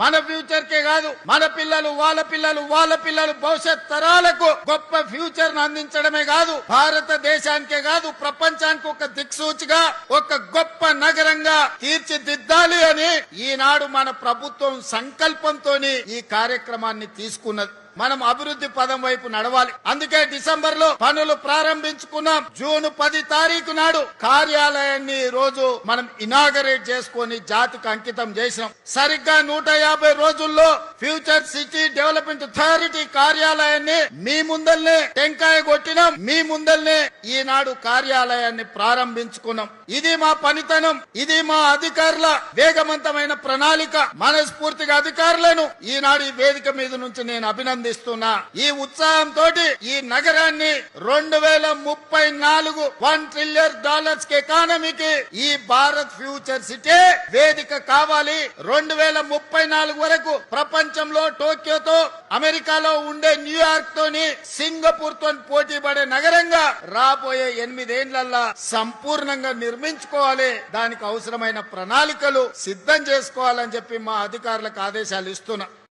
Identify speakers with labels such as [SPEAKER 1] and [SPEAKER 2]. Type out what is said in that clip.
[SPEAKER 1] మన ఫ్యూచర్ కే కాదు, మన పిల్లలు, వాళ్ళ పిల్లలు, వాళ్ళ పిల్లలు, భవిష్యత్ తరాలకు గొప్ప ఫ్యూచర్ ను అందించడమే కాదు, భారతదేశానికే కాదు ప్రపంచానికి ఒక దిక్సూచిగా, ఒక గొప్ప నగరంగా తీర్చిదిద్దాలి అని ఈనాడు మన ప్రభుత్వం సంకల్పంతోని ఈ కార్యక్రమాన్ని తీసుకున్నది. మనం అభివృద్ధి పదం వైపు నడవాలి. అందుకే డిసెంబర్ లో పనులు ప్రారంభించుకున్నాం. జూన్ 10 తారీఖు నాడు కార్యాలయాన్ని రోజు మనం ఇనాగరేట్ చేసుకుని జాతికి అంకితం చేసినాం. సరిగ్గా 150 రోజుల్లో ఫ్యూచర్ సిటీ డెవలప్మెంట్ అథారిటీ కార్యాలయాన్ని మీ ముందల్నే టెంకాయ కొట్టినాం. మీ ముందల్నే ఈనాడు కార్యాలయాన్ని ప్రారంభించుకున్నాం. ఇది మా పనితనం, ఇది మా అధికారుల వేగవంతమైన ప్రణాళిక. మనస్ఫూర్తిగా అధికారులను ఈనాడు ఈ వేదిక మీద నుంచి నేను అభినందిస్తున్నా. ఈ ఉత్సాహంతో ఈ నగరాన్ని 2034 $1 ట్రిలియన్ ఎకానమీకి ఈ భారత్ ఫ్యూచర్ సిటీ వేదిక కావాలి. 2034 వరకు ప్రపంచంలో టోక్యోతో, అమెరికాలో ఉండే న్యూయార్క్ తోని, సింగపూర్ తో పోటీ పడే నగరంగా రాబోయే 8 ఏళ్లలో సంపూర్ణంగా నిర్మించుకోవాలి. దానికి అవసరమైన ప్రణాళికలు సిద్ధం చేసుకోవాలని చెప్పి మా అధికారులకు ఆదేశాలు ఇస్తున్నా.